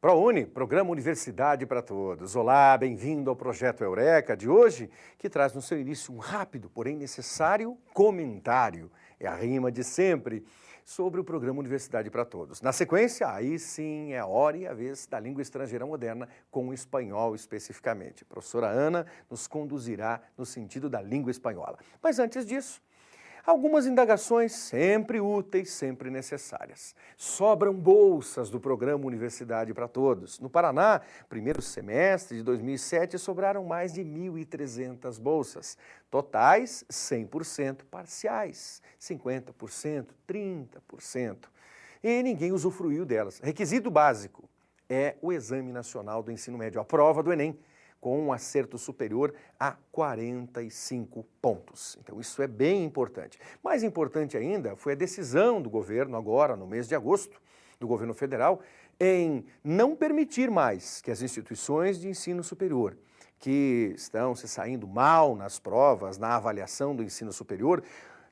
ProUni, Programa Universidade para Todos. Olá, bem-vindo ao Projeto Eureka de hoje, que traz no seu início um rápido, porém necessário, comentário. É a rima de sempre sobre o Programa Universidade para Todos. Na sequência, aí sim é a hora e a vez da língua estrangeira moderna, com o espanhol especificamente. A professora Ana nos conduzirá no sentido da língua espanhola. Mas antes disso, algumas indagações sempre úteis, sempre necessárias. Sobram bolsas do Programa Universidade para Todos. No Paraná, primeiro semestre de 2007, sobraram mais de 1.300 bolsas. Totais, 100%, parciais, 50%, 30%. E ninguém usufruiu delas. Requisito básico é o Exame Nacional do Ensino Médio, a prova do Enem, com um acerto superior a 45 pontos. Então, isso é bem importante. Mais importante ainda foi a decisão do governo, agora no mês de agosto, do governo federal, em não permitir mais que as instituições de ensino superior, que estão se saindo mal nas provas, na avaliação do ensino superior,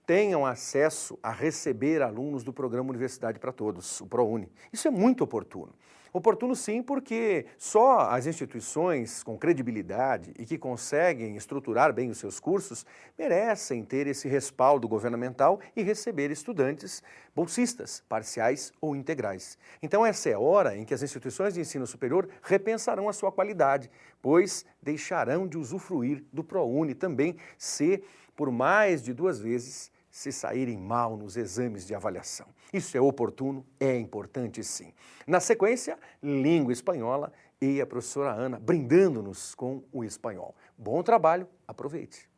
tenham acesso a receber alunos do Programa Universidade para Todos, o ProUni. Isso é muito oportuno. Oportuno sim, porque só as instituições com credibilidade e que conseguem estruturar bem os seus cursos merecem ter esse respaldo governamental e receber estudantes bolsistas, parciais ou integrais. Então essa é a hora em que as instituições de ensino superior repensarão a sua qualidade, pois deixarão de usufruir do ProUni também se, por mais de 2 vezes, se saírem mal nos exames de avaliação. Isso é oportuno, é importante sim. Na sequência, língua espanhola e a professora Ana brindando-nos com o espanhol. Bom trabalho, aproveite.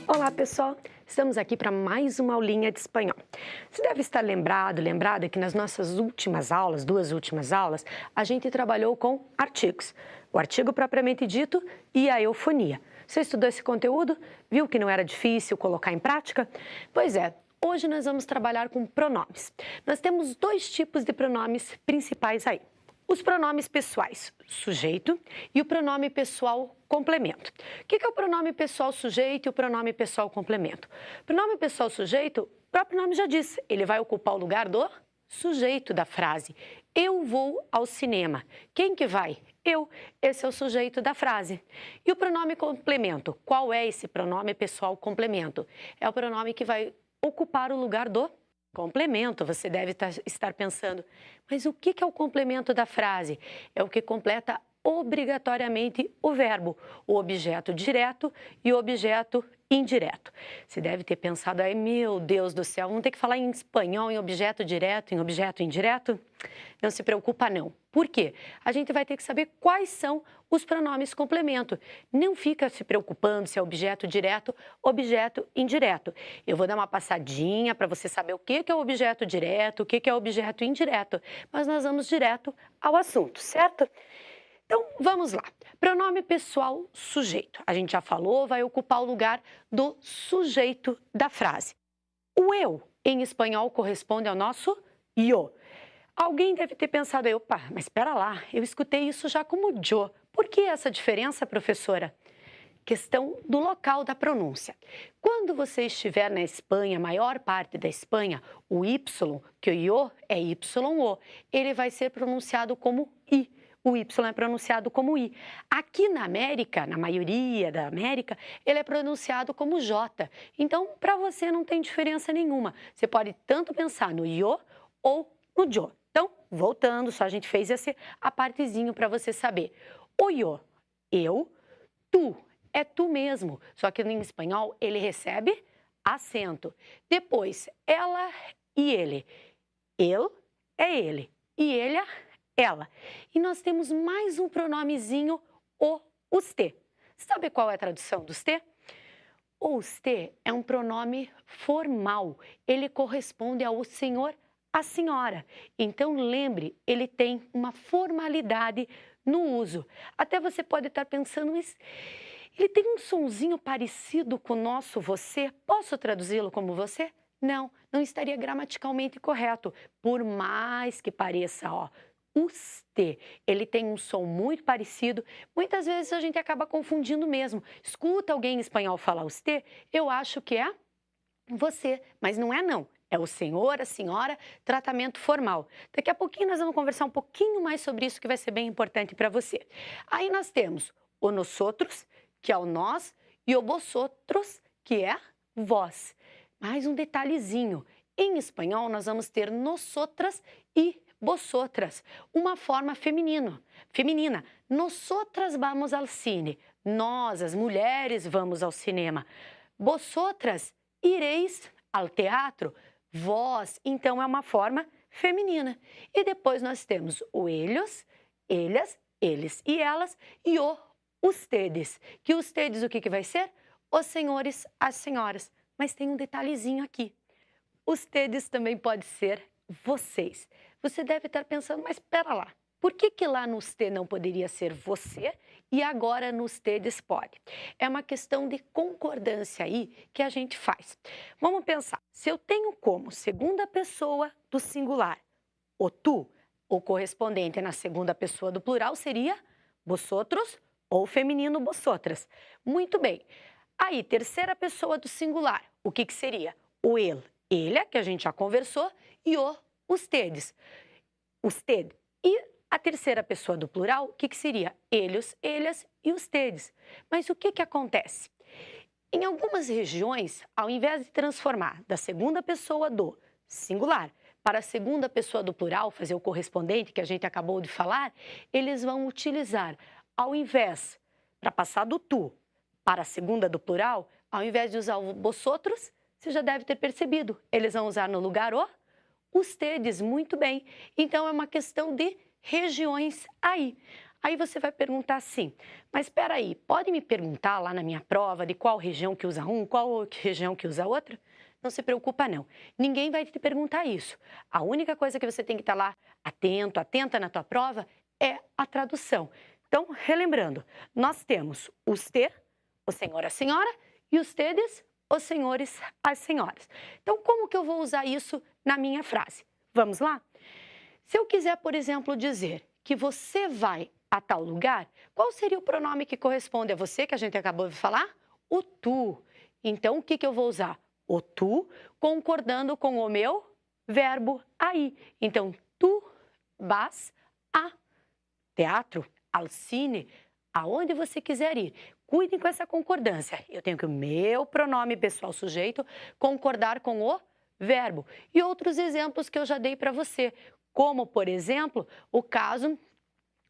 Olá pessoal, estamos aqui para mais uma aulinha de espanhol. Você deve estar lembrada que nas nossas últimas aulas, 2 últimas aulas, a gente trabalhou com artigos. O artigo propriamente dito e a eufonia. Você estudou esse conteúdo? Viu que não era difícil colocar em prática? Pois é, hoje nós vamos trabalhar com pronomes. Nós temos 2 tipos de pronomes principais aí. Os pronomes pessoais, sujeito, e o pronome pessoal, complemento. O que é o pronome pessoal sujeito e o pronome pessoal complemento? O pronome pessoal sujeito, o próprio nome já diz, ele vai ocupar o lugar do sujeito da frase. Eu vou ao cinema. Quem que vai? Eu. Esse é o sujeito da frase. E o pronome complemento? Qual é esse pronome pessoal complemento? É o pronome que vai ocupar o lugar do complemento. Você deve estar pensando, mas o que é o complemento da frase? É o que completa obrigatoriamente o verbo, o objeto direto e o objeto indireto. Você deve ter pensado aí, meu Deus do céu, vamos ter que falar em espanhol em objeto direto, em objeto indireto? Não se preocupa não. Por quê? A gente vai ter que saber quais são os pronomes complemento. Não fica se preocupando se é objeto direto, objeto indireto. Eu vou dar uma passadinha para você saber o que é o objeto direto, o que é o objeto indireto, mas nós vamos direto ao assunto, certo? Então, vamos lá. Pronome pessoal sujeito. A gente já falou, vai ocupar o lugar do sujeito da frase. O eu, em espanhol, corresponde ao nosso yo. Alguém deve ter pensado, opa, mas espera lá, eu escutei isso já como yo. Por que essa diferença, professora? Questão do local da pronúncia. Quando você estiver na Espanha, a maior parte da Espanha, o Y, que o yo é YO, ele vai ser pronunciado como I. O Y é pronunciado como I. Aqui na América, na maioria da América, ele é pronunciado como J. Então, para você não tem diferença nenhuma. Você pode tanto pensar no yo ou no jo. Então, voltando, só a gente fez a partezinho para você saber. O yo, eu, tu, é tu mesmo. Só que em espanhol ele recebe acento. Depois, ela e ele. Eu é ele e ele é ela. E nós temos mais um pronomezinho, o usted. Sabe qual é a tradução do usted? O usted é um pronome formal. Ele corresponde ao senhor, a senhora. Então, lembre, ele tem uma formalidade no uso. Até você pode estar pensando, mas ele tem um sonzinho parecido com o nosso você. Posso traduzi-lo como você? Não, não estaria gramaticalmente correto. Por mais que pareça, ó, usted, ele tem um som muito parecido. Muitas vezes a gente acaba confundindo mesmo. Escuta alguém em espanhol falar usted, eu acho que é você, mas não é não. É o senhor, a senhora, tratamento formal. Daqui a pouquinho nós vamos conversar um pouquinho mais sobre isso que vai ser bem importante para você. Aí nós temos o nosotros, que é o nós, e o vosotros, que é vós. Mais um detalhezinho. Em espanhol nós vamos ter nosotras e vosotras, uma forma feminina. Nosotras vamos ao cine. Nós, as mulheres, vamos ao cinema. Vosotras ireis ao teatro. Vós, então, é uma forma feminina. E depois nós temos o ellos, ellas, eles e elas, e o ustedes. Que ustedes o que vai ser? Os senhores, as senhoras. Mas tem um detalhezinho aqui. Ustedes também pode ser vocês. Você deve estar pensando, mas espera lá. Por que lá no usted não poderia ser você e agora no ustedes pode? É uma questão de concordância aí que a gente faz. Vamos pensar, se eu tenho como segunda pessoa do singular o tu, o correspondente na segunda pessoa do plural seria vosotros ou feminino vosotras. Muito bem. Aí, terceira pessoa do singular, o que seria? O ele, que a gente já conversou, e o ustedes. Usted. E a terceira pessoa do plural, o que seria? Eles, ellas e ustedes. Mas o que acontece? Em algumas regiões, ao invés de transformar da segunda pessoa do singular para a segunda pessoa do plural, fazer o correspondente que a gente acabou de falar, eles vão utilizar, ao invés, para passar do tu para a segunda do plural, ao invés de usar o vosotros, você já deve ter percebido, eles vão usar no lugar o ustedes, muito bem. Então, é uma questão de regiões aí. Aí você vai perguntar assim, mas espera aí, pode me perguntar lá na minha prova de qual região que usa um, qual região que usa outra? Não se preocupa não, ninguém vai te perguntar isso. A única coisa que você tem que estar lá atento, atenta na tua prova é a tradução. Então, relembrando, nós temos usted, o senhor, a senhora, e ustedes, os senhores, as senhoras. Então, como que eu vou usar isso na minha frase? Vamos lá? Se eu quiser, por exemplo, dizer que você vai a tal lugar, qual seria o pronome que corresponde a você, que a gente acabou de falar? O tu. Então, o que eu vou usar? O tu, concordando com o meu verbo aí. Então, tu vas a teatro, ao cine, aonde você quiser ir. Cuidem com essa concordância. Eu tenho que o meu pronome pessoal sujeito concordar com o verbo. E outros exemplos que eu já dei para você, como, por exemplo, o caso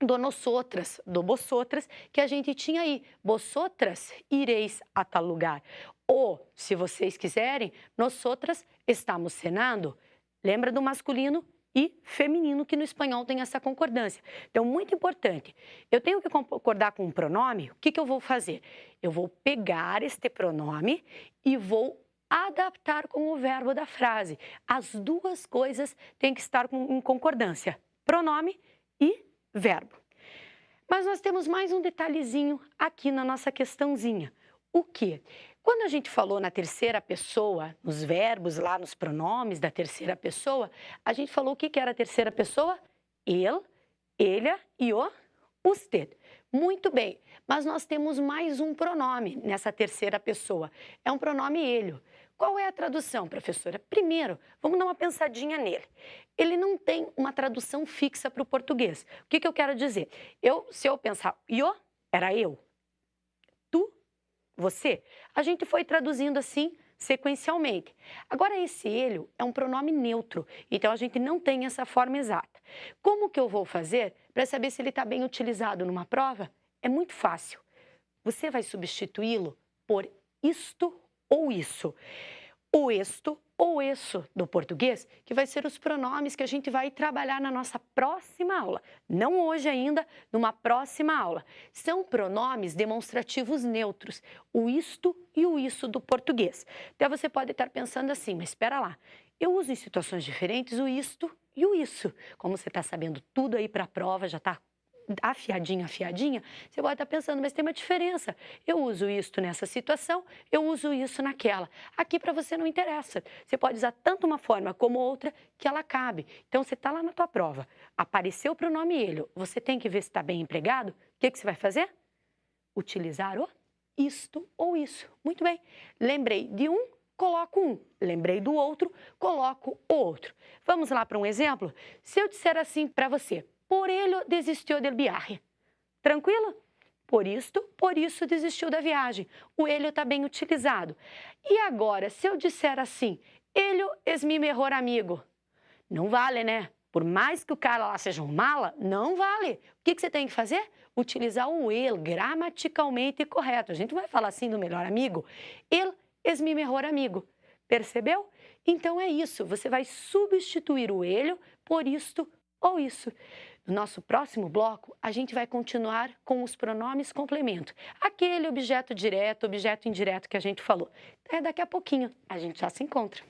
do nosotras, do vosotras, que a gente tinha aí. Vosotras ireis a tal lugar. Ou, se vocês quiserem, nosotras estamos cenando. Lembra do masculino e feminino, que no espanhol tem essa concordância. Então, muito importante. Eu tenho que concordar com um pronome, o que eu vou fazer? Eu vou pegar este pronome e vou adaptar com o verbo da frase. As duas coisas têm que estar em concordância, pronome e verbo. Mas nós temos mais um detalhezinho aqui na nossa questãozinha. O quê? Quando a gente falou na terceira pessoa, nos verbos lá, nos pronomes da terceira pessoa, a gente falou o que era a terceira pessoa? Ele, ella e o usted. Muito bem, mas nós temos mais um pronome nessa terceira pessoa. É um pronome ele. Qual é a tradução, professora? Primeiro, vamos dar uma pensadinha nele. Ele não tem uma tradução fixa para o português. O que eu quero dizer? Se eu pensar, eu, era eu. Tu, você. A gente foi traduzindo assim, sequencialmente. Agora, esse ele é um pronome neutro, então a gente não tem essa forma exata. Como que eu vou fazer para saber se ele está bem utilizado numa prova? É muito fácil. Você vai substituí-lo por isto ou isso. O esto ou isso do português, que vai ser os pronomes que a gente vai trabalhar na nossa próxima aula. Não hoje ainda, numa próxima aula. São pronomes demonstrativos neutros, o isto e o isso do português. Até você pode estar pensando assim, mas espera lá, eu uso em situações diferentes o isto e o isso. Como você está sabendo tudo aí para a prova, já está afiadinha, você pode estar pensando, mas tem uma diferença. Eu uso isto nessa situação, eu uso isso naquela. Aqui para você não interessa. Você pode usar tanto uma forma como outra que ela cabe. Então, você está lá na tua prova, apareceu o pronome ele, você tem que ver se está bem empregado. O que você vai fazer? Utilizar o isto ou isso. Muito bem. Lembrei de um, coloco um. Lembrei do outro, coloco o outro. Vamos lá para um exemplo? Se eu disser assim para você, por ele desistiu del viaje. Tranquilo? Por isso desistiu da viagem. O ele está bem utilizado. E agora, se eu disser assim, ele es mi mejor amigo. Não vale, né? Por mais que o cara lá seja um mala, não vale. O que você tem que fazer? Utilizar o ele gramaticalmente correto. A gente vai falar assim do melhor amigo. Ele es mi mejor amigo. Percebeu? Então é isso. Você vai substituir o ele por isto ou isso. No nosso próximo bloco, a gente vai continuar com os pronomes complemento. Aquele objeto direto, objeto indireto que a gente falou. Daqui a pouquinho a gente já se encontra.